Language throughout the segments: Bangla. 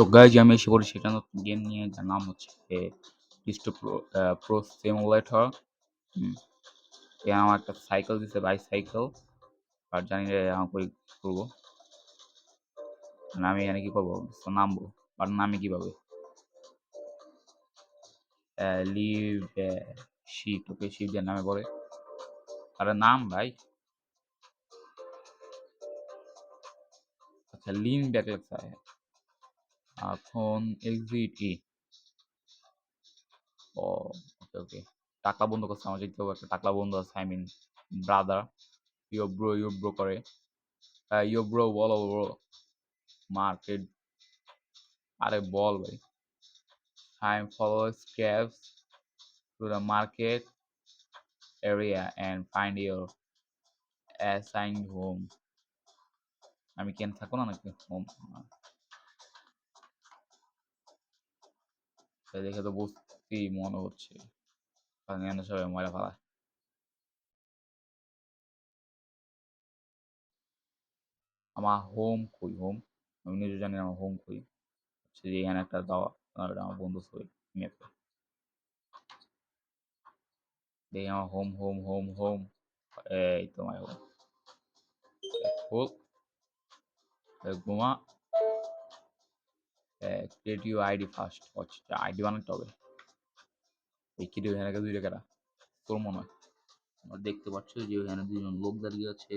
তো গাইজ আমি এসে পড়েছি সেটা নতুন গেম নিয়ে, যার নাম হচ্ছে ডিস্টো প্রো সিমুলেটর। এ আমার একটা সাইকেল দিছে, বাইসাইকেল। আর জানি না আমাকে করবো, মানে আমি এখানে কি করবো, নামবো, আর নামি কিভাবে? লিভ শিপ, ওকে শিপ দিয়ে নামে পড়ে। আরে নাম ভাই, আচ্ছা লিন ব্যাক লেখা হয়। এখন এক্সিট ই। ও ওকে ওকে, টাকলা বন্ধ করছে আমার, যেতে হবে একটা টাকলা বন্ধু আছে, I mean brother. Yo bro করে, ইয়ো ব্রো বলো ব্রো, মার্কেট, আরে বল ভাই। I'm follow scabs to the market area and find your assigned home. আমি কেন থাকবো না নাকি হোম? দেখে তো বুঝতেই মনে হচ্ছে এখানে সবাই ময়লা ফেলা। আমার হোম কই? হোম আমি নিজে জানি না আমার হোম কই। হচ্ছে যে এখানে একটা দেওয়া, আমার বন্ধু ছবি মেপে দেখি আমার হোম হোম হোম হোম। এই তো মাই হোম। হোক ঘুমা, ক্রিয়েট ইউ আইডি ফার্স্ট। আচ্ছা আইডি বানাতে হবে। এই কি এখানে দুই টাকা তোর মনে হয়? তোমরা দেখতে পাচ্ছ যে ওখানে দুজন লোক দাঁড়িয়ে আছে।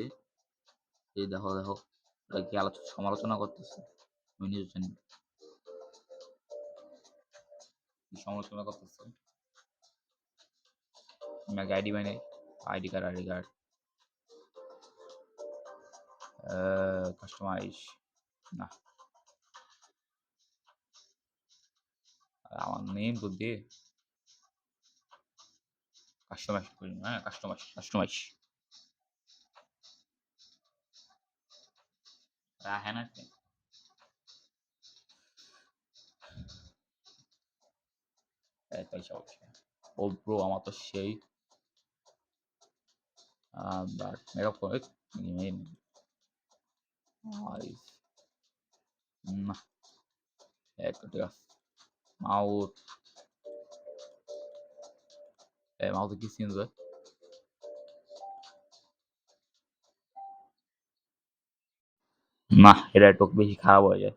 এই দেখো দেখো, ওরা কি সমালোচনা করতেছে, আমি নিজে জানি কি সমালোচনা করতেছে। আমি আগে আইডি বানাই, আইডি কার্ড কাস্টমাইজ। না, আমার নেম তো দিয়ে কাস্টমাইজ করি। হ্যাঁ কাস্টমাইজ হ্যাঁ না, তাই সব ও ব্রো আমার তো সেই বাট মেকআপ করে না, একটা ঠিক আছে। মাউথ, মাউথে কি চিনবে? না, এটা একটু বেশি খারাপ হয়ে যায়।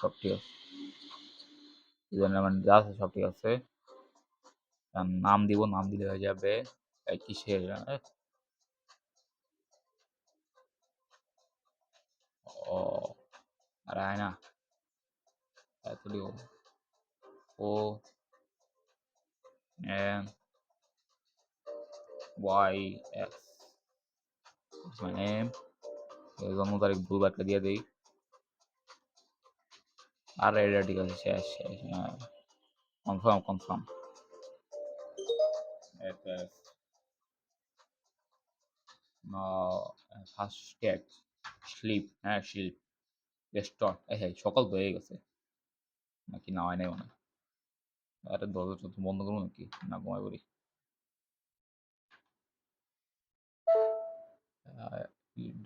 সব ঠিক আছে, মানে যা আছে সব ঠিক আছে। নাম দিব, নাম দিলে হয়ে যাবে কিসের ও, আর হয় না এত দিব O N Y X, my name. জন্ম তারিখ ভুল একটা দিয়ে দিই। আর এটা ঠিক আছে, শেষ শেষ। Confirm confirm. First step sleep, হ্যাঁ স্লিপ রেস্টর। হ্যাঁ সকাল তো হয়ে গেছে নাকি, না হয় নাই মনে হয়। আরে দরজা তো বন্ধ করবো নাকি, না ঘুমাই পড়ি।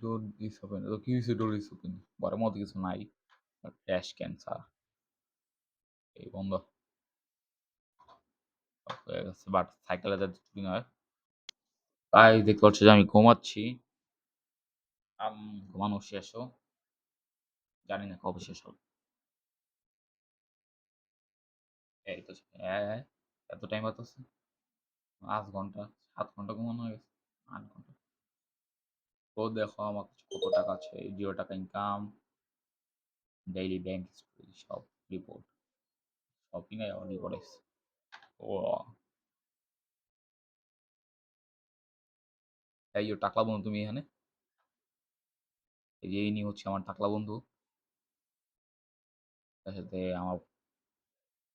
ডোর ইজ ওপেন, তো কি হয়েছে? ডোর ইজ ওপেন, ঘরের মধ্যে কিছু নাই, ট্র্যাশ ক্যান ছাড়া। এই বন্ধ হয়ে গেছে, বাট সাইকেলে যাচ্ছে কি নয়। তাই দেখতে পাচ্ছ যে আমি ঘুমাচ্ছি। ঘুমানো শেষও জানি না কবে শেষ হবে। এই তো এত টাইম বাতাছে, 5 ঘন্টা, 7 ঘন্টা ঘুমানো হয়ে গেছে, 8 ঘন্টা। তো দেখো আমার কাছে কত টাকা আছে, 0 টাকা ইনকাম, ডেইলি ব্যাংক সব রিপোর্ট, সব কিনে আমার রিপোর্ট এসছে। ও এই যে টাকলা বন্ধু তুমি এখানে, এই যে ইনি হচ্ছে আমার টাকলা বন্ধু। তার সাথে আমার,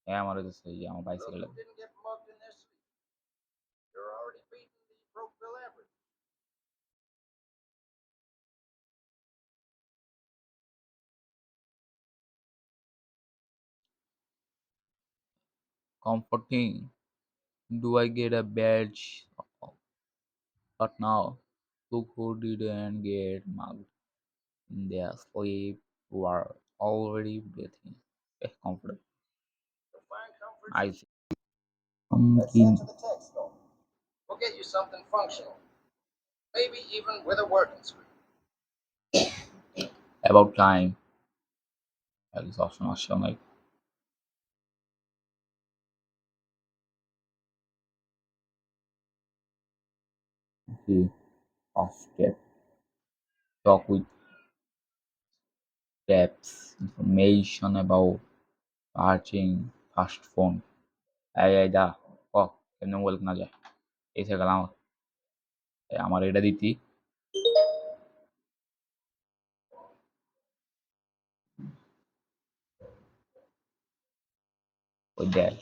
হ্যাঁ আমার হচ্ছে এই যে আমার bicycle. Comforting. Do I get a badge? But now, look who didn't get mugged. In their sleep were already breathing. Comfortable. I see. Let's head Thinking to the tech store. We'll get you something functional, maybe even with a working screen. about time. Exhaustion আসছে like the after talk with depth information about charging fast phone. এই দা ক কেমনে মোবাইল কেনা যায় এসে গেলাম আমার এটা দিতি ওই দেয়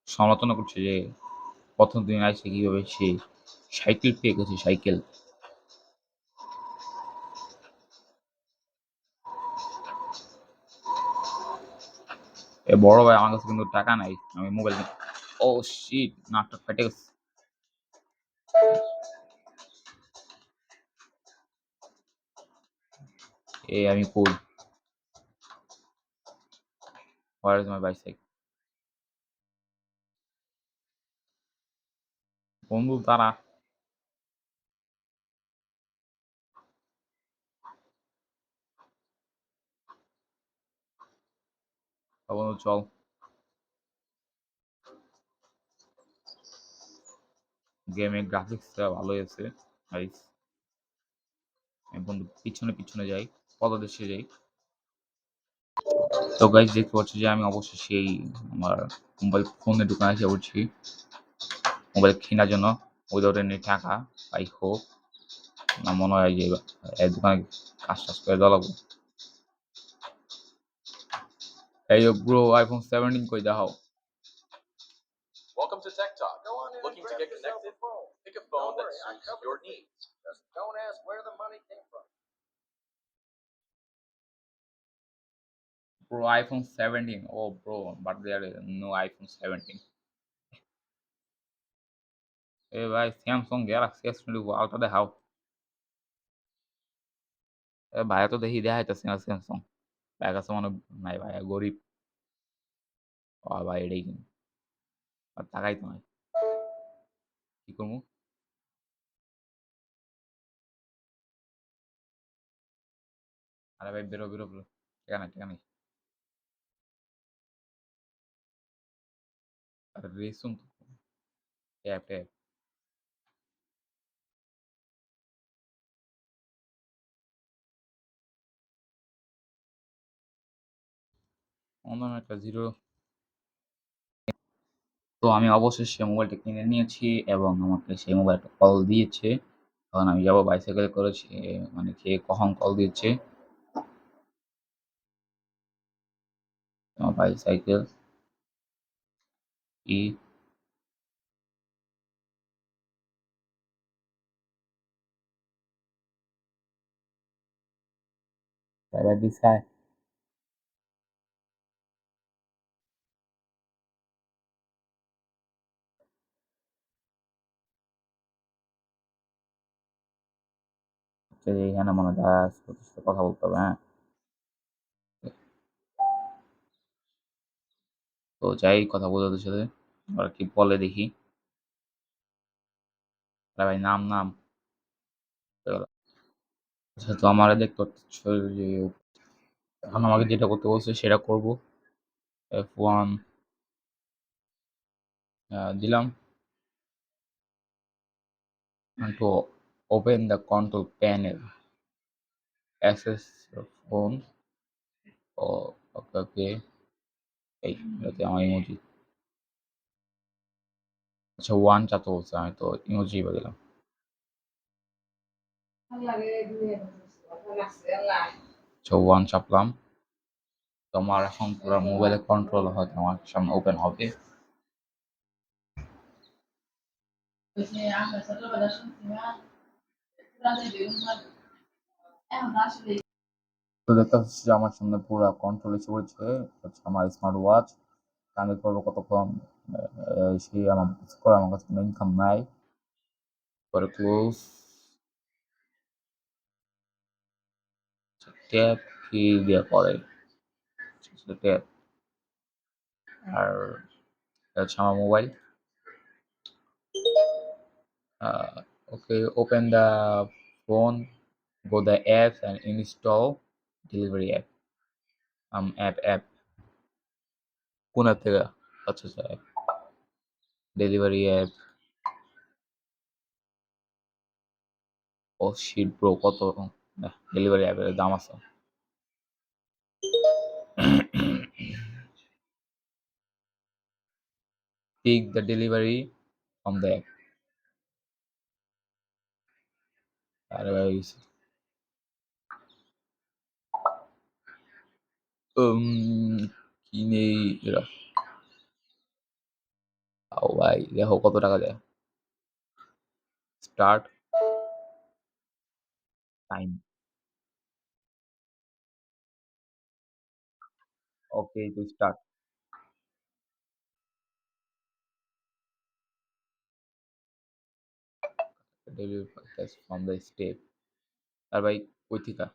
সমালোচনা করছে যে প্রথম দিন আসছে কিভাবে সে সাইকেল পেয়ে গেছে সাইকেল এ বড় ভাই আমার কাছে কিন্তু টাকা নাই আমি মোবাইল ও শিট নাকটা ফেটে গেছে এ আমি কই হোয়ার ইজ মাই বাইসাইকেল বন্ধু তারা বন্ধু চল গেমের গ্রাফিক্সটা ভালোই আছে নাইস আমি বন্ধু পিছনে পিছনে যাই পদদেশে যাই তো গাইজ দেখতে পাচ্ছি যে আমি অবশ্যই সেই আমার মোবাইল ফোনের দোকানে এসে পড়ছি মোবাইল কেনার জন্য উইদাউট এনি টাকা আই হোপ না মনে হয় যে এই দোকানে কাজ টাজ করে দেওয়া লাগবে এই ব্রো আইফোন 17 কই দেখাও Welcome to Tech Talk. Go on in Looking to get connected? A phone. Pick a phone that suits your needs. Just don't ask where the money came from. Bro iPhone 17 ও bro but there no iPhone 17 এ ভাই স্যামসাং গ্যালাক্সি S22 আলট্রা দেখাও এ ভাইয়া তো দেখি দেখাইতেছে না স্যামসাং ভাইয়ের কাছে মনে নাই ভাইয়া গরিব ও ভাই এটাই কিনি আর টাকাই তো নাই কি করবো আরে ভাই বেরো বেরো বেরো টাকা নাই আরে রেসুন ট্যাপ ট্যাপ অন্য একটা জিরো তো আমি অবশেষে মোবাইলটা কিনে নিয়েছি এবং আমাকে সেই মোবাইলটা কল দিয়েছে তখন আমি যাবো বাইসাইকেল করেছি মানে কে কখন কল দিয়েছে আমার বাইসাইকেল ই ড্রাইভার দিশায় হচ্ছে যে এখানে মনে হয় তোর সাথে কথা বলতে হবে হ্যাঁ তো যাই কথা বলে ওদের সাথে ওরা কি বলে দেখি আরে ভাই নাম নাম আচ্ছা তো আমার দেখতে হচ্ছে যে এখন আমাকে যেটা করতে বলছে সেটা করব F1 দিলাম and to open the control panel access your phone ও ওকে ওকে এই এটাতে আমার ইমোজি আচ্ছা ওয়ান চাপতে বলছে আমি তো ইমোজি বা দিলাম আচ্ছা ওয়ান চাপলাম তো আমার এখন পুরো মোবাইলের কন্ট্রোল হয়তো আমার সামনে ওপেন হবে তো দেখতে পাচ্ছি যে আমার সামনে পুরো কন্ট্রোল এসে পড়েছে হচ্ছে আমার স্মার্ট ওয়াচ আমি করবো কতক্ষণ সেই আমার করে আমার কাছে কোনো ইনকাম নাই পরে ক্লোজ ট্যাপ কি দিয়ে করে? ট্যাপ আর এটা হচ্ছে আমার mobile. Okay, open the phone, go the apps and install delivery app. App কোন অ্যাপ থেকে? আচ্ছা আচ্ছা app. Delivery app. Oh shit bro কত ডেলিভারি অ্যাপের দাম আছে। Pick the delivery from the app. আরে ভাই কি নেই এরা তাও ভাই দেখো কত টাকা দেয়। Start time. Okay to start delivery process from the step আর ভাই কই থিকা